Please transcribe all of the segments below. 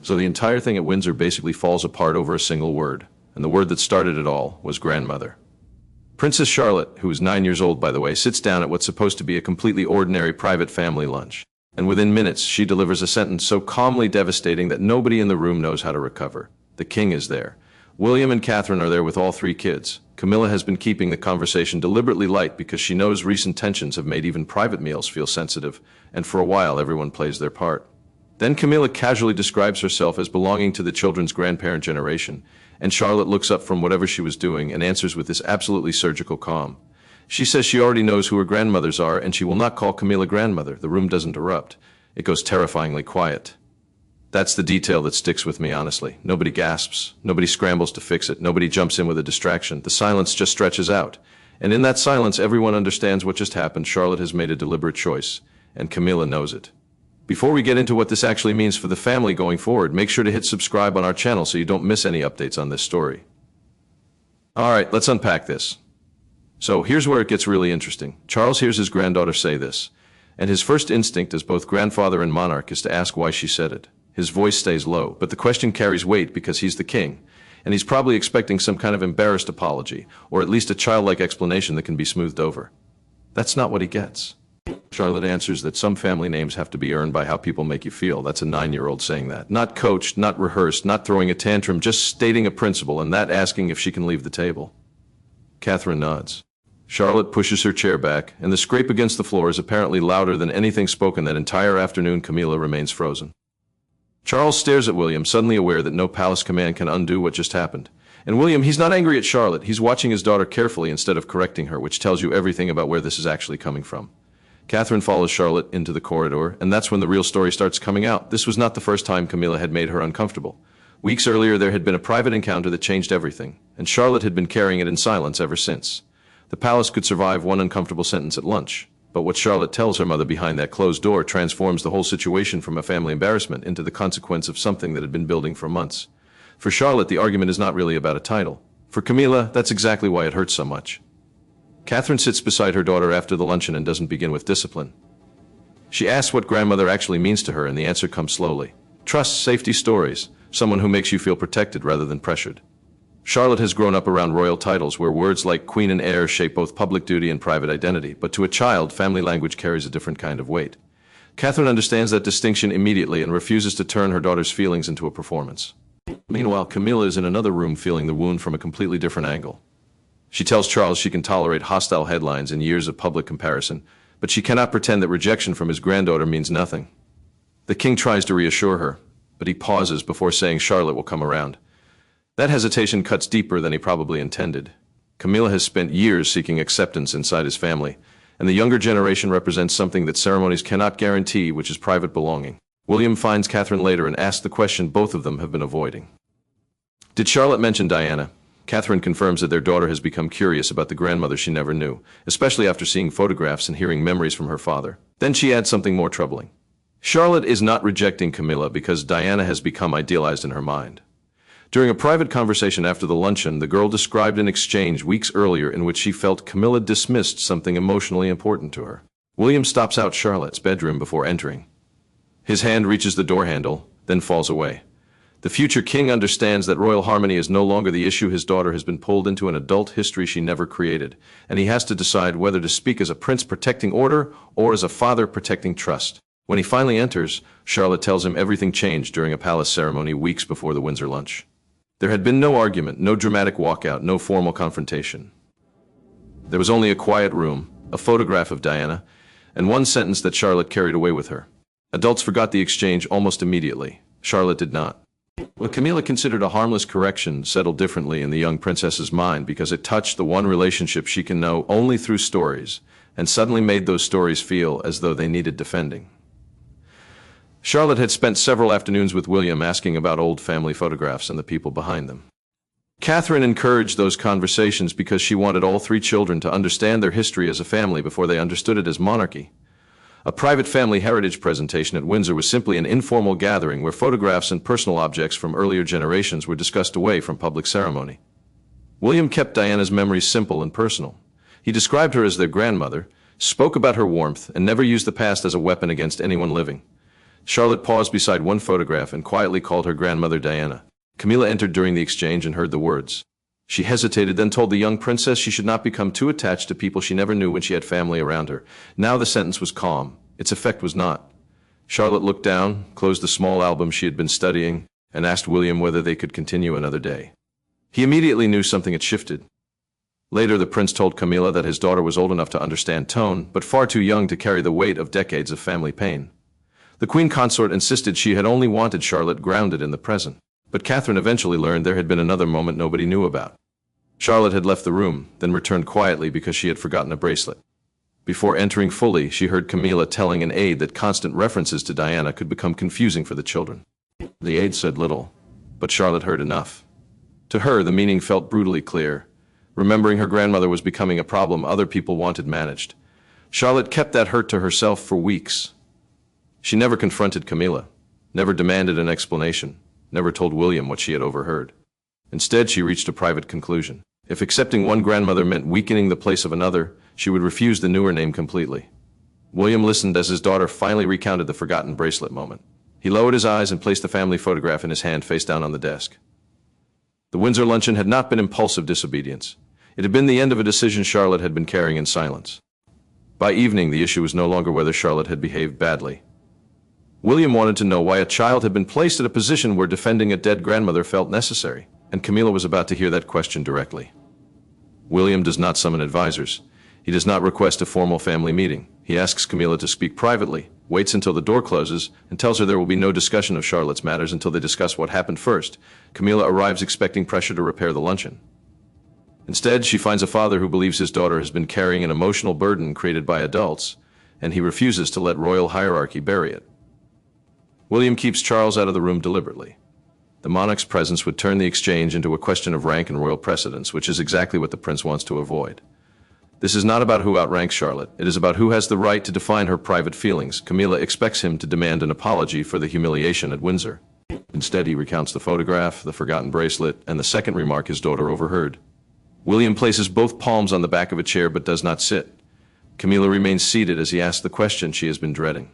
So the entire thing at Windsor basically falls apart over a single word, and the word that started it all was grandmother. Princess Charlotte, who is 9 years old by the way, sits down at what's supposed to be a completely ordinary private family lunch, and within minutes she delivers a sentence so calmly devastating that nobody in the room knows how to recover. The king is there. William and Catherine are there with all three kids. Camilla has been keeping the conversation deliberately light because she knows recent tensions have made even private meals feel sensitive, and for a while everyone plays their part. Then Camilla casually describes herself as belonging to the children's grandparent generation, and Charlotte looks up from whatever she was doing and answers with this absolutely surgical calm. She says she already knows who her grandmothers are, and she will not call Camilla grandmother. The room doesn't erupt. It goes terrifyingly quiet. That's the detail that sticks with me, honestly. Nobody gasps. Nobody scrambles to fix it. Nobody jumps in with a distraction. The silence just stretches out. And in that silence, everyone understands what just happened. Charlotte has made a deliberate choice, and Camilla knows it. Before we get into what this actually means for the family going forward, make sure to hit subscribe on our channel so you don't miss any updates on this story. Alright, let's unpack this. So here's where it gets really interesting. Charles hears his granddaughter say this, and his first instinct as both grandfather and monarch is to ask why she said it. His voice stays low, but the question carries weight because he's the king, and he's probably expecting some kind of embarrassed apology, or at least a childlike explanation that can be smoothed over. That's not what he gets. Charlotte answers that some family names have to be earned by how people make you feel. That's a 9-year-old saying that. Not coached, not rehearsed, not throwing a tantrum, just stating a principle, and that asking if she can leave the table. Catherine nods. Charlotte pushes her chair back, and the scrape against the floor is apparently louder than anything spoken that entire afternoon. Camilla remains frozen. Charles stares at William, suddenly aware that no palace command can undo what just happened. And William, he's not angry at Charlotte. He's watching his daughter carefully instead of correcting her, which tells you everything about where this is actually coming from. Catherine follows Charlotte into the corridor, and that's when the real story starts coming out. This was not the first time Camilla had made her uncomfortable. Weeks earlier, there had been a private encounter that changed everything, and Charlotte had been carrying it in silence ever since. The palace could survive one uncomfortable sentence at lunch, but what Charlotte tells her mother behind that closed door transforms the whole situation from a family embarrassment into the consequence of something that had been building for months. For Charlotte, the argument is not really about a title. For Camilla, that's exactly why it hurts so much. Catherine sits beside her daughter after the luncheon and doesn't begin with discipline. She asks what grandmother actually means to her, and the answer comes slowly. Trust, safety, stories. Someone who makes you feel protected rather than pressured. Charlotte has grown up around royal titles where words like queen and heir shape both public duty and private identity, but to a child, family language carries a different kind of weight. Catherine understands that distinction immediately and refuses to turn her daughter's feelings into a performance. Meanwhile, Camilla is in another room feeling the wound from a completely different angle. She tells Charles she can tolerate hostile headlines and years of public comparison, but she cannot pretend that rejection from his granddaughter means nothing. The king tries to reassure her, but he pauses before saying Charlotte will come around. That hesitation cuts deeper than he probably intended. Camilla has spent years seeking acceptance inside his family, and the younger generation represents something that ceremonies cannot guarantee, which is private belonging. William finds Catherine later and asks the question both of them have been avoiding. Did Charlotte mention Diana? Catherine confirms that their daughter has become curious about the grandmother she never knew, especially after seeing photographs and hearing memories from her father. Then she adds something more troubling. Charlotte is not rejecting Camilla because Diana has become idealized in her mind. During a private conversation after the luncheon, the girl described an exchange weeks earlier in which she felt Camilla dismissed something emotionally important to her. William stops out Charlotte's bedroom before entering. His hand reaches the door handle, then falls away. The future king understands that royal harmony is no longer the issue. His daughter has been pulled into an adult history she never created, and he has to decide whether to speak as a prince protecting order or as a father protecting trust. When he finally enters, Charlotte tells him everything changed during a palace ceremony weeks before the Windsor lunch. There had been no argument, no dramatic walkout, no formal confrontation. There was only a quiet room, a photograph of Diana, and one sentence that Charlotte carried away with her. Adults forgot the exchange almost immediately. Charlotte did not. What Camilla considered a harmless correction settled differently in the young princess's mind because it touched the one relationship she can know only through stories, and suddenly made those stories feel as though they needed defending. Charlotte had spent several afternoons with William asking about old family photographs and the people behind them. Catherine encouraged those conversations because she wanted all three children to understand their history as a family before they understood it as monarchy. A private family heritage presentation at Windsor was simply an informal gathering where photographs and personal objects from earlier generations were discussed away from public ceremony. William kept Diana's memories simple and personal. He described her as their grandmother, spoke about her warmth, and never used the past as a weapon against anyone living. Charlotte paused beside one photograph and quietly called her grandmother Diana. Camilla entered during the exchange and heard the words. She hesitated, then told the young princess she should not become too attached to people she never knew when she had family around her. Now the sentence was calm. Its effect was not. Charlotte looked down, closed the small album she had been studying, and asked William whether they could continue another day. He immediately knew something had shifted. Later, the prince told Camilla that his daughter was old enough to understand tone, but far too young to carry the weight of decades of family pain. The queen consort insisted she had only wanted Charlotte grounded in the present, but Catherine eventually learned there had been another moment nobody knew about. Charlotte had left the room, then returned quietly because she had forgotten a bracelet. Before entering fully, she heard Camilla telling an aide that constant references to Diana could become confusing for the children. The aide said little, but Charlotte heard enough. To her, the meaning felt brutally clear. Remembering her grandmother was becoming a problem other people wanted managed. Charlotte kept that hurt to herself for weeks. She never confronted Camilla, never demanded an explanation, never told William what she had overheard. Instead, she reached a private conclusion. If accepting one grandmother meant weakening the place of another, she would refuse the newer name completely. William listened as his daughter finally recounted the forgotten bracelet moment. He lowered his eyes and placed the family photograph in his hand face down on the desk. The Windsor luncheon had not been impulsive disobedience. It had been the end of a decision Charlotte had been carrying in silence. By evening, the issue was no longer whether Charlotte had behaved badly. William wanted to know why a child had been placed at a position where defending a dead grandmother felt necessary, and Camilla was about to hear that question directly. William does not summon advisors. He does not request a formal family meeting. He asks Camilla to speak privately, waits until the door closes, and tells her there will be no discussion of Charlotte's matters until they discuss what happened first. Camilla arrives expecting pressure to repair the luncheon. Instead, she finds a father who believes his daughter has been carrying an emotional burden created by adults, and he refuses to let royal hierarchy bury it. William keeps Charles out of the room deliberately. The monarch's presence would turn the exchange into a question of rank and royal precedence, which is exactly what the prince wants to avoid. This is not about who outranks Charlotte. It is about who has the right to define her private feelings. Camilla expects him to demand an apology for the humiliation at Windsor. Instead, he recounts the photograph, the forgotten bracelet, and the second remark his daughter overheard. William places both palms on the back of a chair but does not sit. Camilla remains seated as he asks the question she has been dreading.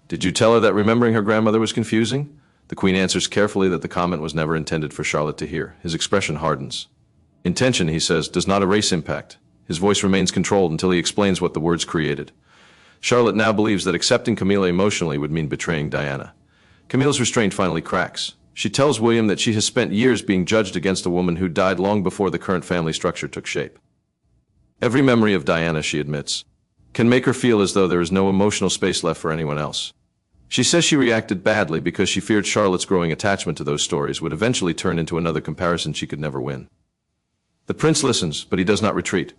Did you tell her that remembering her grandmother was confusing? The queen answers carefully that the comment was never intended for Charlotte to hear. His expression hardens. Intention, he says, does not erase impact. His voice remains controlled until he explains what the words created. Charlotte now believes that accepting Camilla emotionally would mean betraying Diana. Camilla's restraint finally cracks. She tells William that she has spent years being judged against a woman who died long before the current family structure took shape. Every memory of Diana, she admits, can make her feel as though there is no emotional space left for anyone else. She says she reacted badly because she feared Charlotte's growing attachment to those stories would eventually turn into another comparison she could never win. The prince listens, but he does not retreat.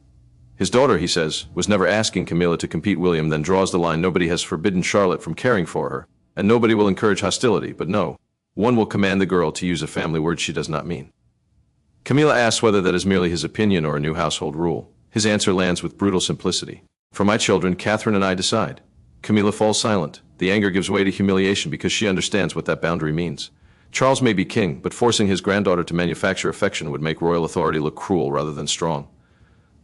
His daughter, he says, was never asking Camilla to compete. William then draws the line: nobody has forbidden Charlotte from caring for her, and nobody will encourage hostility, but no, one will command the girl to use a family word she does not mean. Camilla asks whether that is merely his opinion or a new household rule. His answer lands with brutal simplicity. For my children, Catherine and I decide. Camilla falls silent. The anger gives way to humiliation because she understands what that boundary means. Charles may be king, but forcing his granddaughter to manufacture affection would make royal authority look cruel rather than strong.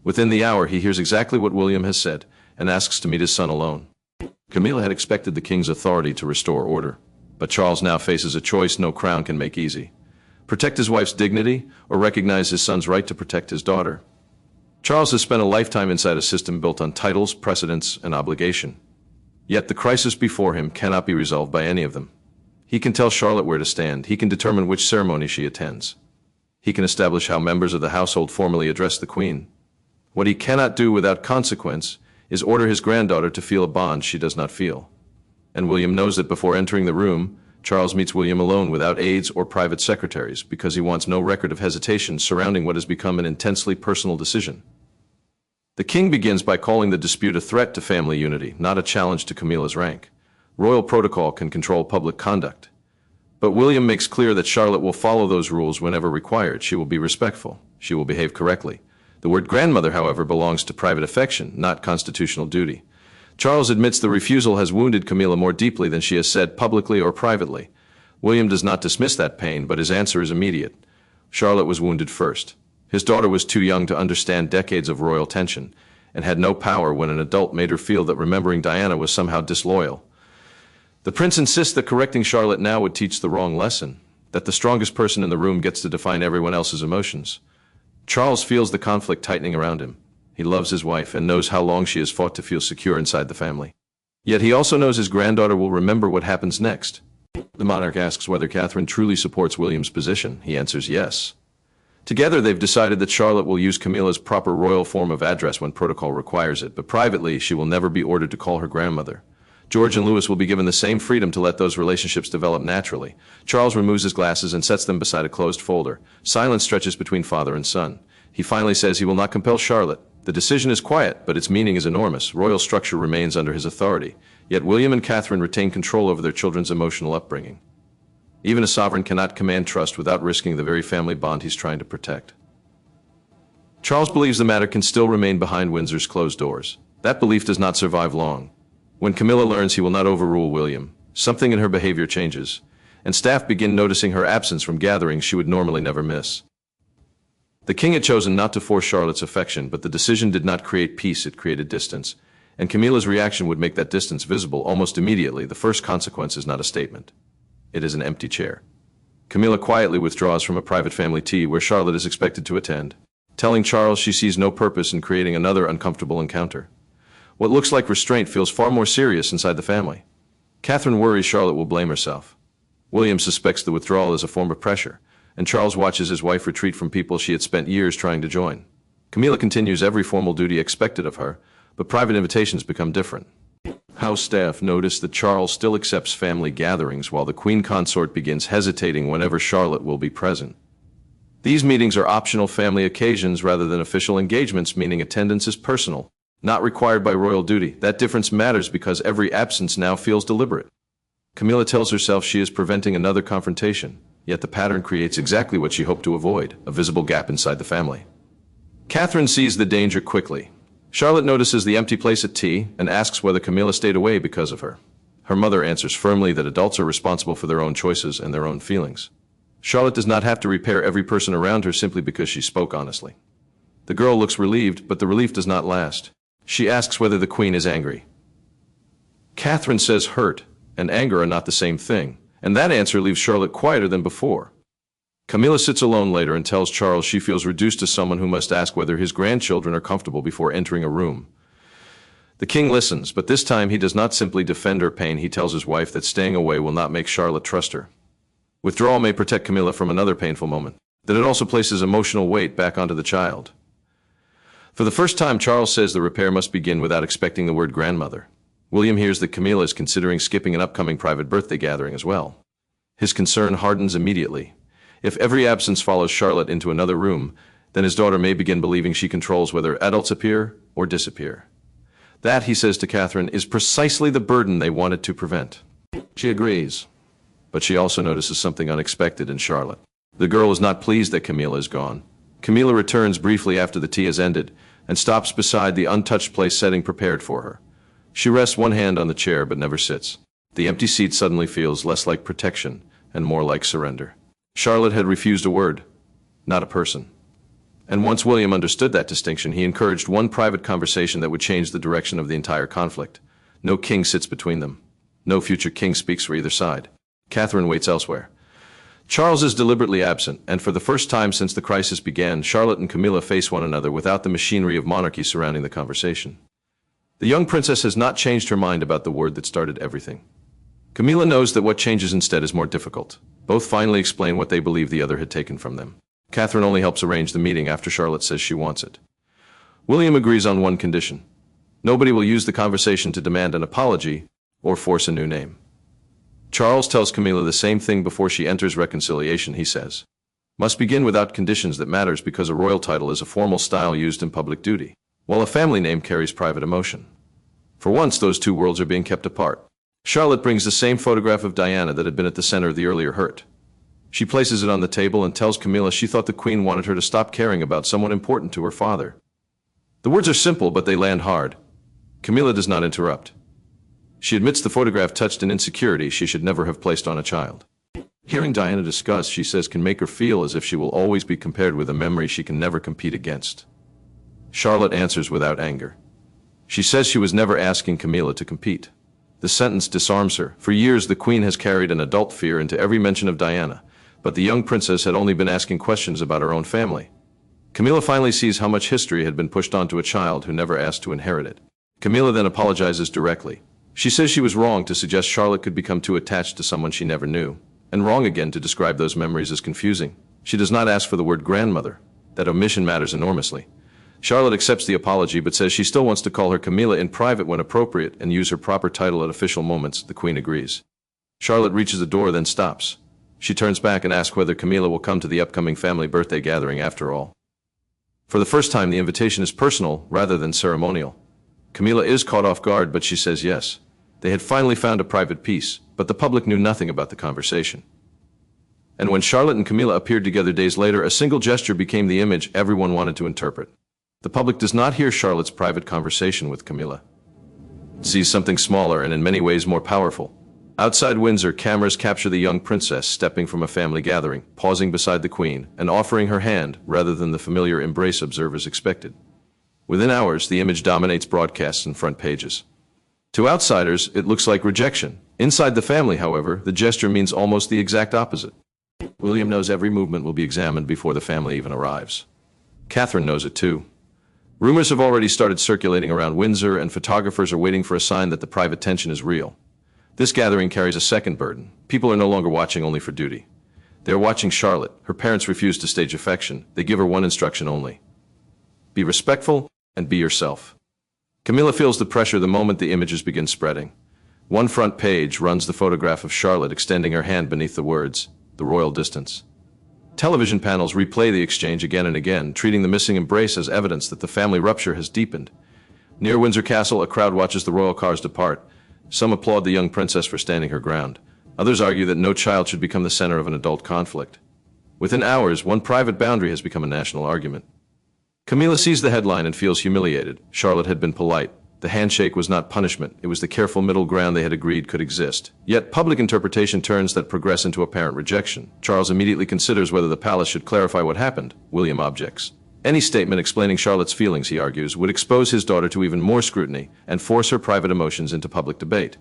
Within the hour, he hears exactly what William has said and asks to meet his son alone. Camilla had expected the king's authority to restore order, but Charles now faces a choice no crown can make easy: protect his wife's dignity or recognize his son's right to protect his daughter. Charles has spent a lifetime inside a system built on titles, precedence, and obligation. Yet the crisis before him cannot be resolved by any of them. He can tell Charlotte where to stand. He can determine which ceremony she attends. He can establish how members of the household formally address the queen. What he cannot do without consequence is order his granddaughter to feel a bond she does not feel. And William knows that before entering the room, Charles meets William alone without aides or private secretaries because he wants no record of hesitation surrounding what has become an intensely personal decision. The king begins by calling the dispute a threat to family unity, not a challenge to Camilla's rank. Royal protocol can control public conduct. But William makes clear that Charlotte will follow those rules whenever required. She will be respectful. She will behave correctly. The word grandmother, however, belongs to private affection, not constitutional duty. Charles admits the refusal has wounded Camilla more deeply than she has said publicly or privately. William does not dismiss that pain, but his answer is immediate. Charlotte was wounded first. His daughter was too young to understand decades of royal tension, and had no power when an adult made her feel that remembering Diana was somehow disloyal. The prince insists that correcting Charlotte now would teach the wrong lesson, that the strongest person in the room gets to define everyone else's emotions. Charles feels the conflict tightening around him. He loves his wife and knows how long she has fought to feel secure inside the family. Yet he also knows his granddaughter will remember what happens next. The monarch asks whether Catherine truly supports William's position. He answers yes. Together they've decided that Charlotte will use Camilla's proper royal form of address when protocol requires it, but privately she will never be ordered to call her grandmother. George and Louis will be given the same freedom to let those relationships develop naturally. Charles removes his glasses and sets them beside a closed folder. Silence stretches between father and son. He finally says he will not compel Charlotte. The decision is quiet, but its meaning is enormous. Royal structure remains under his authority. Yet William and Catherine retain control over their children's emotional upbringing. Even a sovereign cannot command trust without risking the very family bond he's trying to protect. Charles believes the matter can still remain behind Windsor's closed doors. That belief does not survive long. When Camilla learns he will not overrule William, something in her behavior changes, and staff begin noticing her absence from gatherings she would normally never miss. The king had chosen not to force Charlotte's affection, but the decision did not create peace, it created distance, and Camilla's reaction would make that distance visible almost immediately. The first consequence is not a statement. It is an empty chair. Camilla quietly withdraws from a private family tea where Charlotte is expected to attend, telling Charles she sees no purpose in creating another uncomfortable encounter. What looks like restraint feels far more serious inside the family. Catherine worries Charlotte will blame herself. William suspects the withdrawal is a form of pressure, and Charles watches his wife retreat from people she had spent years trying to join. Camilla continues every formal duty expected of her, but private invitations become different. House staff notice that Charles still accepts family gatherings while the Queen Consort begins hesitating whenever Charlotte will be present. These meetings are optional family occasions rather than official engagements, meaning attendance is personal, not required by royal duty. That difference matters because every absence now feels deliberate. Camilla tells herself she is preventing another confrontation, yet the pattern creates exactly what she hoped to avoid, a visible gap inside the family. Catherine sees the danger quickly. Charlotte notices the empty place at tea and asks whether Camilla stayed away because of her. Her mother answers firmly that adults are responsible for their own choices and their own feelings. Charlotte does not have to repair every person around her simply because she spoke honestly. The girl looks relieved, but the relief does not last. She asks whether the Queen is angry. Catherine says hurt and anger are not the same thing, and that answer leaves Charlotte quieter than before. Camilla sits alone later and tells Charles she feels reduced to someone who must ask whether his grandchildren are comfortable before entering a room. The king listens, but this time he does not simply defend her pain. He tells his wife that staying away will not make Charlotte trust her. Withdrawal may protect Camilla from another painful moment, that it also places emotional weight back onto the child. For the first time, Charles says the repair must begin without expecting the word grandmother. William hears that Camilla is considering skipping an upcoming private birthday gathering as well. His concern hardens immediately. If every absence follows Charlotte into another room, then his daughter may begin believing she controls whether adults appear or disappear. That, he says to Catherine, is precisely the burden they wanted to prevent. She agrees, but she also notices something unexpected in Charlotte. The girl is not pleased that Camilla is gone. Camilla returns briefly after the tea has ended and stops beside the untouched place setting prepared for her. She rests one hand on the chair but never sits. The empty seat suddenly feels less like protection and more like surrender. Charlotte had refused a word, not a person. And once William understood that distinction, he encouraged one private conversation that would change the direction of the entire conflict. No king sits between them. No future king speaks for either side. Catherine waits elsewhere. Charles is deliberately absent, and for the first time since the crisis began, Charlotte and Camilla face one another without the machinery of monarchy surrounding the conversation. The young princess has not changed her mind about the word that started everything. Camilla knows that what changes instead is more difficult. Both finally explain what they believe the other had taken from them. Catherine only helps arrange the meeting after Charlotte says she wants it. William agrees on one condition. Nobody will use the conversation to demand an apology or force a new name. Charles tells Camilla the same thing before she enters reconciliation. He says, "Must begin without conditions. That matters because a royal title is a formal style used in public duty, while a family name carries private emotion. For once, those two worlds are being kept apart." Charlotte brings the same photograph of Diana that had been at the center of the earlier hurt. She places it on the table and tells Camilla she thought the Queen wanted her to stop caring about someone important to her father. The words are simple, but they land hard. Camilla does not interrupt. She admits the photograph touched an insecurity she should never have placed on a child. Hearing Diana discuss, she says, can make her feel as if she will always be compared with a memory she can never compete against. Charlotte answers without anger. She says she was never asking Camilla to compete. The sentence disarms her. For years, the Queen has carried an adult fear into every mention of Diana, but the young princess had only been asking questions about her own family. Camilla finally sees how much history had been pushed onto a child who never asked to inherit it. Camilla then apologizes directly. She says she was wrong to suggest Charlotte could become too attached to someone she never knew, and wrong again to describe those memories as confusing. She does not ask for the word grandmother. That omission matters enormously. Charlotte accepts the apology but says she still wants to call her Camilla in private when appropriate and use her proper title at official moments. The Queen agrees. Charlotte reaches the door, then stops. She turns back and asks whether Camilla will come to the upcoming family birthday gathering after all. For the first time, the invitation is personal rather than ceremonial. Camilla is caught off guard, but she says yes. They had finally found a private peace, but the public knew nothing about the conversation. And when Charlotte and Camilla appeared together days later, a single gesture became the image everyone wanted to interpret. The public does not hear Charlotte's private conversation with Camilla. It sees something smaller and in many ways more powerful. Outside Windsor, cameras capture the young princess stepping from a family gathering, pausing beside the Queen, and offering her hand rather than the familiar embrace observers expected. Within hours, the image dominates broadcasts and front pages. To outsiders, it looks like rejection. Inside the family, however, the gesture means almost the exact opposite. William knows every movement will be examined before the family even arrives. Catherine knows it too. Rumors have already started circulating around Windsor, and photographers are waiting for a sign that the private tension is real. This gathering carries a second burden. People are no longer watching only for duty. They are watching Charlotte. Her parents refuse to stage affection. They give her one instruction only: be respectful and be yourself. Camilla feels the pressure the moment the images begin spreading. One front page runs the photograph of Charlotte extending her hand beneath the words, "The royal distance." Television panels replay the exchange again and again, treating the missing embrace as evidence that the family rupture has deepened. Near Windsor Castle, a crowd watches the royal cars depart. Some applaud the young princess for standing her ground. Others argue that no child should become the center of an adult conflict. Within hours, one private boundary has become a national argument. Camilla sees the headline and feels humiliated. Charlotte had been polite. The handshake was not punishment. It was the careful middle ground they had agreed could exist. Yet public interpretation turns that progress into apparent rejection. Charles immediately considers whether the palace should clarify what happened. William objects. Any statement explaining Charlotte's feelings, he argues, would expose his daughter to even more scrutiny and force her private emotions into public debate.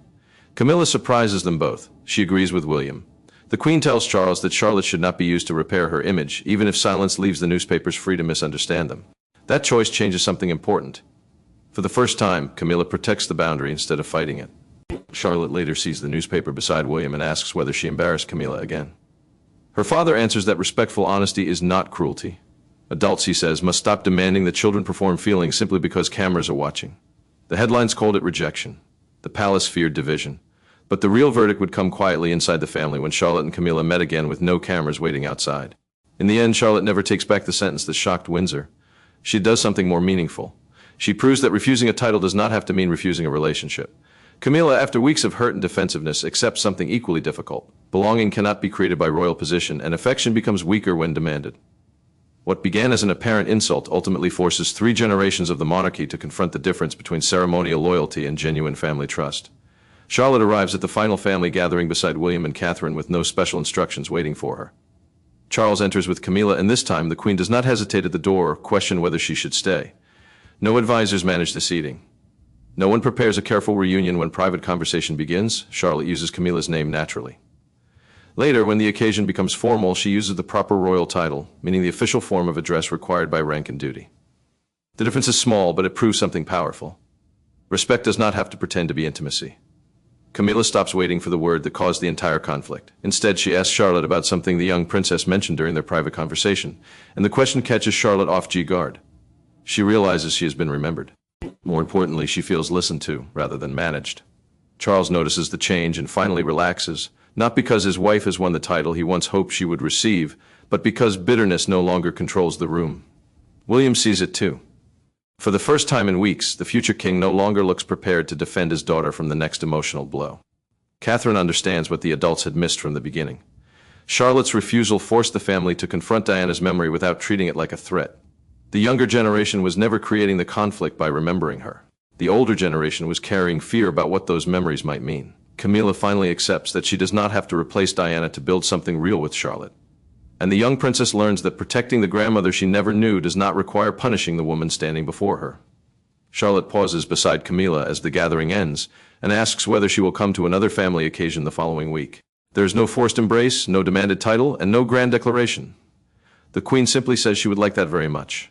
Camilla surprises them both. She agrees with William. The Queen tells Charles that Charlotte should not be used to repair her image, even if silence leaves the newspapers free to misunderstand them. That choice changes something important. For the first time, Camilla protects the boundary instead of fighting it. Charlotte later sees the newspaper beside William and asks whether she embarrassed Camilla again. Her father answers that respectful honesty is not cruelty. Adults, he says, must stop demanding that children perform feelings simply because cameras are watching. The headlines called it rejection. The palace feared division. But the real verdict would come quietly inside the family when Charlotte and Camilla met again with no cameras waiting outside. In the end, Charlotte never takes back the sentence that shocked Windsor. She does something more meaningful. She proves that refusing a title does not have to mean refusing a relationship. Camilla, after weeks of hurt and defensiveness, accepts something equally difficult. Belonging cannot be created by royal position, and affection becomes weaker when demanded. What began as an apparent insult ultimately forces 3 generations of the monarchy to confront the difference between ceremonial loyalty and genuine family trust. Charlotte arrives at the final family gathering beside William and Catherine with no special instructions waiting for her. Charles enters with Camilla, and this time the Queen does not hesitate at the door or question whether she should stay. No advisors manage the seating. No one prepares a careful reunion when private conversation begins. Charlotte uses Camilla's name naturally. Later, when the occasion becomes formal, she uses the proper royal title, meaning the official form of address required by rank and duty. The difference is small, but it proves something powerful. Respect does not have to pretend to be intimacy. Camilla stops waiting for the word that caused the entire conflict. Instead, she asks Charlotte about something the young princess mentioned during their private conversation, and the question catches Charlotte off guard. She realizes she has been remembered. More importantly, she feels listened to rather than managed. Charles notices the change and finally relaxes, not because his wife has won the title he once hoped she would receive, but because bitterness no longer controls the room. William sees it too. For the first time in weeks, the future king no longer looks prepared to defend his daughter from the next emotional blow. Catherine understands what the adults had missed from the beginning. Charlotte's refusal forced the family to confront Diana's memory without treating it like a threat. The younger generation was never creating the conflict by remembering her. The older generation was carrying fear about what those memories might mean. Camilla finally accepts that she does not have to replace Diana to build something real with Charlotte. And the young princess learns that protecting the grandmother she never knew does not require punishing the woman standing before her. Charlotte pauses beside Camilla as the gathering ends and asks whether she will come to another family occasion the following week. There is no forced embrace, no demanded title, and no grand declaration. The Queen simply says she would like that very much.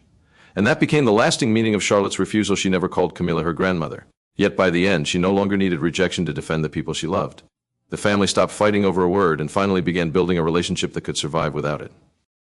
And that became the lasting meaning of Charlotte's refusal. She never called Camilla her grandmother. Yet by the end, she no longer needed rejection to defend the people she loved. The family stopped fighting over a word and finally began building a relationship that could survive without it.